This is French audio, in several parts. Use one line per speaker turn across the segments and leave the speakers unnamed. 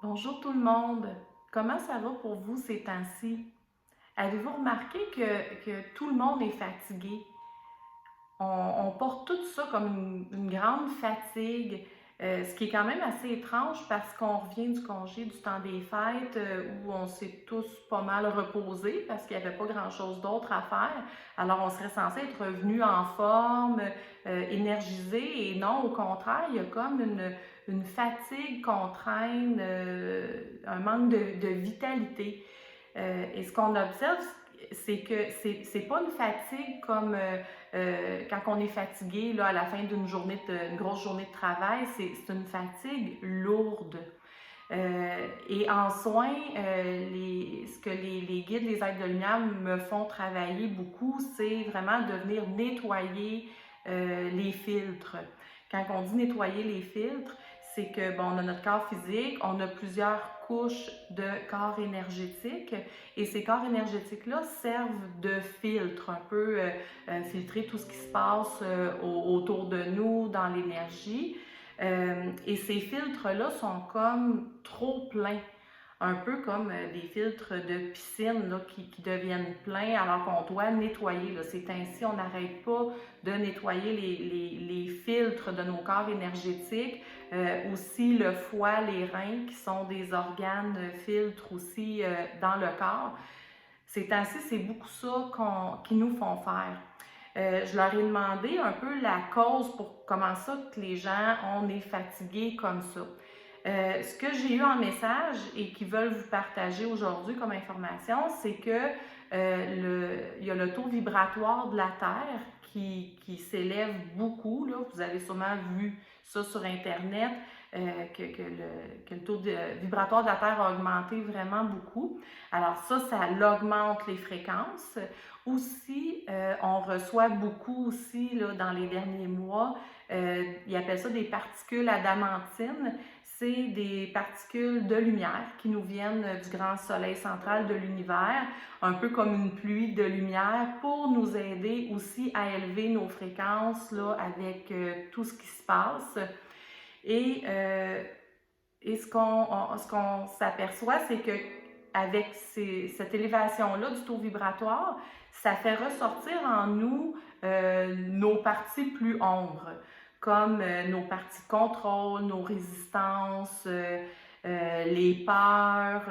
Bonjour tout le monde. Comment ça va pour vous ces temps-ci? Avez-vous remarqué que tout le monde est fatigué? On porte tout ça comme une grande fatigue, ce qui est quand même assez étrange parce qu'on revient du congé du temps des fêtes où on s'est tous pas mal reposés parce qu'il n'y avait pas grand-chose d'autre à faire. Alors on serait censé être revenu en forme, énergisé, et non, au contraire, il y a comme une fatigue qu'on traîne, un manque de vitalité. Et ce qu'on observe, c'est que c'est pas une fatigue comme quand on est fatigué là, à la fin une grosse journée de travail, c'est une fatigue lourde. Et en soins, ce que les guides, les aides de lumière me font travailler beaucoup, c'est vraiment de venir nettoyer les filtres. Quand on dit nettoyer les filtres, c'est que bon, on a notre corps physique, on a plusieurs couches de corps énergétique, et ces corps énergétiques-là servent de filtre, un peu filtrer tout ce qui se passe autour de nous, dans l'énergie. Et ces filtres-là sont comme trop pleins, un peu comme des filtres de piscine là, qui deviennent pleins alors qu'on doit nettoyer. Là. C'est ainsi, on n'arrête pas de nettoyer les filtres de nos corps énergétiques. Aussi le foie, les reins, qui sont des organes filtres aussi dans le corps. Ces temps-ci, c'est beaucoup ça qui nous font faire. Je leur ai demandé un peu la cause pour comment ça que les gens, on est fatigués comme ça. Ce que j'ai eu en message et qu'ils veulent vous partager aujourd'hui comme information, c'est que il y a le taux vibratoire de la Terre qui s'élève beaucoup. Là. Vous avez sûrement vu ça sur Internet, que le taux vibratoire de la Terre a augmenté vraiment beaucoup. Alors ça l'augmente les fréquences. Aussi, on reçoit beaucoup aussi là, dans les derniers mois, ils appellent ça des particules adamantines. C'est des particules de lumière qui nous viennent du grand soleil central de l'univers, un peu comme une pluie de lumière pour nous aider aussi à élever nos fréquences là, avec tout ce qui se passe. Et, euh, et ce qu'on s'aperçoit, c'est que avec cette élévation-là du taux vibratoire, ça fait ressortir en nous nos parties plus ombres, comme nos parties de contrôle, nos résistances, les peurs.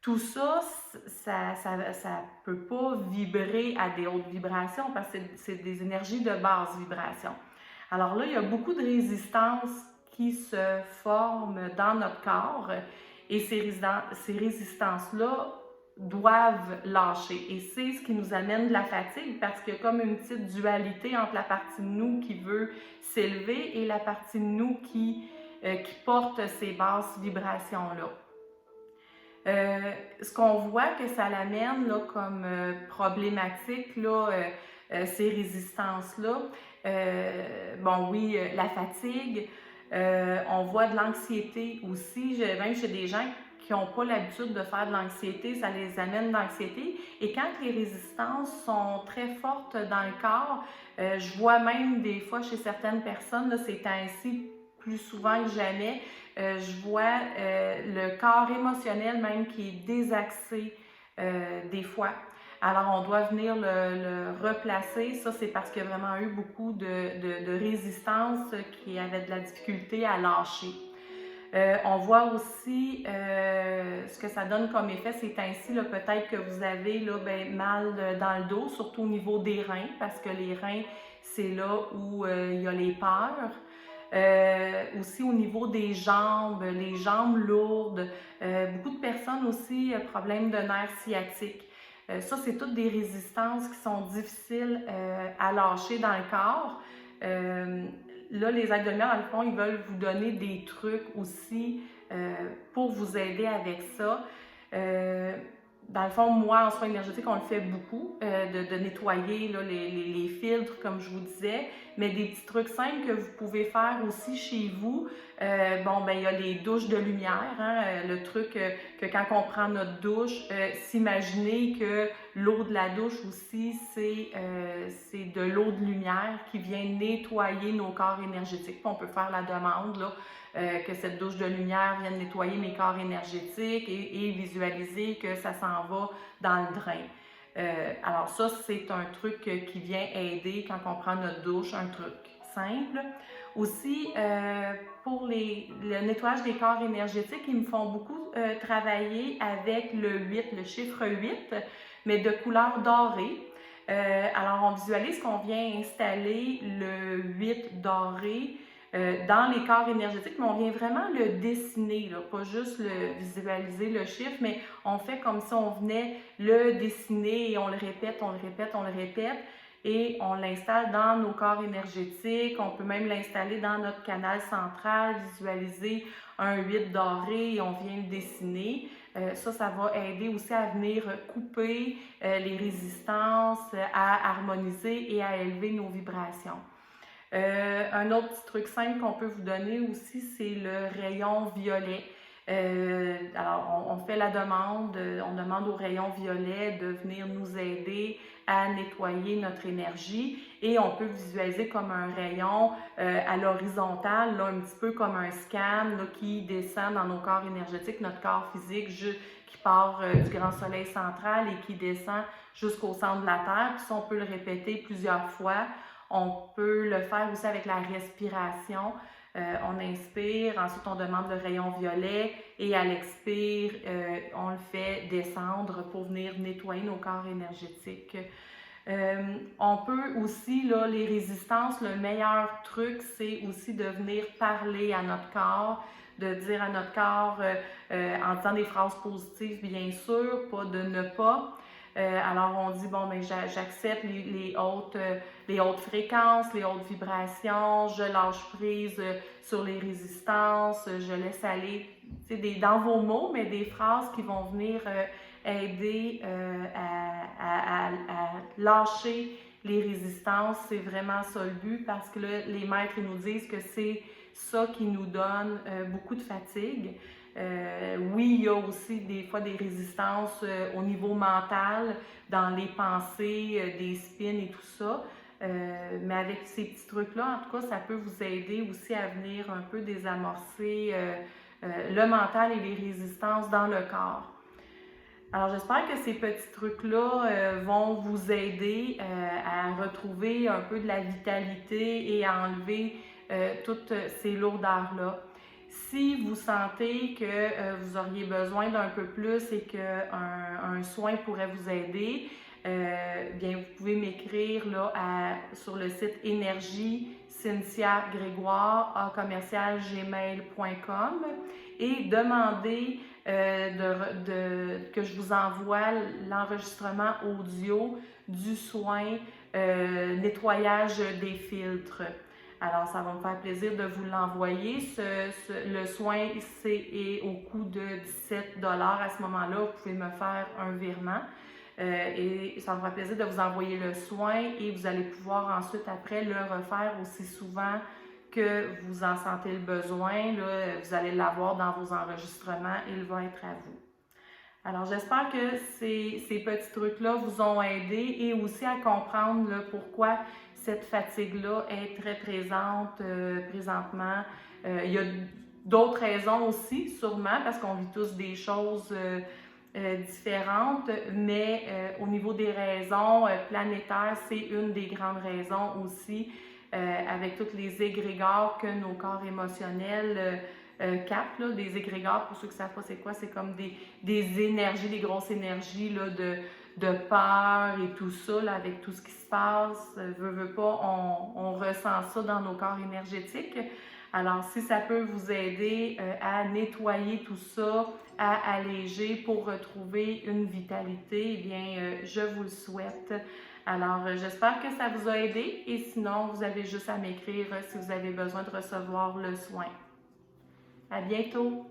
Tout ça, ça peut pas vibrer à des hautes vibrations parce que c'est des énergies de basse vibration. Alors là, il y a beaucoup de résistances qui se forment dans notre corps et ces résistances-là doivent lâcher. Et c'est ce qui nous amène de la fatigue parce qu'il y a comme une petite dualité entre la partie de nous qui veut s'élever et la partie de nous qui porte ces basses vibrations-là. Ce qu'on voit que ça l'amène là, comme problématique, là, ces résistances-là, bon oui, la fatigue, on voit de l'anxiété aussi, même chez des gens qui n'ont pas l'habitude de faire de l'anxiété, ça les amène d'anxiété. Et quand les résistances sont très fortes dans le corps, je vois même des fois chez certaines personnes, là, c'est ainsi plus souvent que jamais, je vois le corps émotionnel même qui est désaxé des fois. Alors, on doit venir le replacer. Ça, c'est parce qu'il y a vraiment eu beaucoup de résistance qui avait de la difficulté à lâcher. On voit aussi ce que ça donne comme effet, c'est ainsi, peut-être que vous avez là, mal dans le dos, surtout au niveau des reins, parce que les reins, c'est là où il y a les peurs. Aussi au niveau des jambes, les jambes lourdes, beaucoup de personnes aussi, problèmes de nerfs sciatiques. Ça, c'est toutes des résistances qui sont difficiles à lâcher dans le corps. Là, les aides de lumière, dans le fond, ils veulent vous donner des trucs aussi pour vous aider avec ça. Dans le fond, moi, en soins énergétiques, on le fait beaucoup, de nettoyer là, les filtres, comme je vous disais, mais des petits trucs simples que vous pouvez faire aussi chez vous. Il y a les douches de lumière, hein, le truc que quand on prend notre douche, s'imaginer que l'eau de la douche aussi, c'est de l'eau de lumière qui vient nettoyer nos corps énergétiques. Puis on peut faire la demande là, que cette douche de lumière vienne nettoyer mes corps énergétiques et visualiser que ça s'en va dans le drain. Alors ça, c'est un truc qui vient aider quand on prend notre douche, un truc simple. Aussi, pour le nettoyage des corps énergétiques, ils me font beaucoup travailler avec le 8, le chiffre 8, mais de couleur dorée. Alors, on visualise qu'on vient installer le 8 doré dans les corps énergétiques, mais on vient vraiment le dessiner, là, pas juste le visualiser le chiffre, mais on fait comme si on venait le dessiner et on le répète, on le répète, on le répète et on l'installe dans nos corps énergétiques. On peut même l'installer dans notre canal central, visualiser un 8 doré et on vient le dessiner. Ça va aider aussi à venir couper les résistances, à harmoniser et à élever nos vibrations. Un autre petit truc simple qu'on peut vous donner aussi, c'est le rayon violet. Alors, on fait la demande, on demande au rayon violet de venir nous aider à nettoyer notre énergie et on peut visualiser comme un rayon à l'horizontale, un petit peu comme un scan là, qui descend dans nos corps énergétiques, notre corps physique qui part du grand soleil central et qui descend jusqu'au centre de la Terre. Puis ça, on peut le répéter plusieurs fois. On peut le faire aussi avec la respiration. On inspire, ensuite on demande le rayon violet et à l'expire, on le fait descendre pour venir nettoyer nos corps énergétiques. On peut aussi, là, les résistances, le meilleur truc, c'est aussi de venir parler à notre corps, de dire à notre corps, en disant des phrases positives, bien sûr, pas de ne pas. Alors on dit, bon, ben, j'accepte les hautes fréquences, les hautes vibrations, je lâche prise sur les résistances, je laisse aller, dans vos mots, mais des phrases qui vont venir aider à lâcher les résistances. C'est vraiment ça le but parce que là, les maîtres ils nous disent que c'est ça qui nous donne beaucoup de fatigue. Oui, il y a aussi des fois des résistances au niveau mental, dans les pensées, des spins et tout ça. Mais avec ces petits trucs-là, en tout cas, ça peut vous aider aussi à venir un peu désamorcer le mental et les résistances dans le corps. Alors, j'espère que ces petits trucs-là vont vous aider à retrouver un peu de la vitalité et à enlever toutes ces lourdeurs-là. Si vous sentez que vous auriez besoin d'un peu plus et qu'un soin pourrait vous aider, bien vous pouvez m'écrire là, sur le site énergie Cynthia Grégoire @gmail.com et demander que je vous envoie l'enregistrement audio du soin nettoyage des filtres. Alors, ça va me faire plaisir de vous l'envoyer. Le soin, c'est au coût de 17 $ à ce moment-là. Vous pouvez me faire un virement. Et ça me fera plaisir de vous envoyer le soin et vous allez pouvoir ensuite, après, le refaire aussi souvent que vous en sentez le besoin. Là, vous allez l'avoir dans vos enregistrements et il va être à vous. Alors, j'espère que ces petits trucs-là vous ont aidé et aussi à comprendre là, pourquoi cette fatigue-là est très présente présentement. Il y a d'autres raisons aussi, sûrement, parce qu'on vit tous des choses différentes, mais au niveau des raisons planétaires, c'est une des grandes raisons aussi, avec tous les égrégores que nos corps émotionnels captent, là, des égrégores, pour ceux qui ne savent pas c'est quoi, c'est comme des énergies, des grosses énergies là, de peur et tout ça, là, avec tout ce qui se passe, veut pas, on ressent ça dans nos corps énergétiques. Alors, si ça peut vous aider à nettoyer tout ça, à alléger pour retrouver une vitalité, eh bien, je vous le souhaite. Alors, j'espère que ça vous a aidé et sinon, vous avez juste à m'écrire si vous avez besoin de recevoir le soin. À bientôt!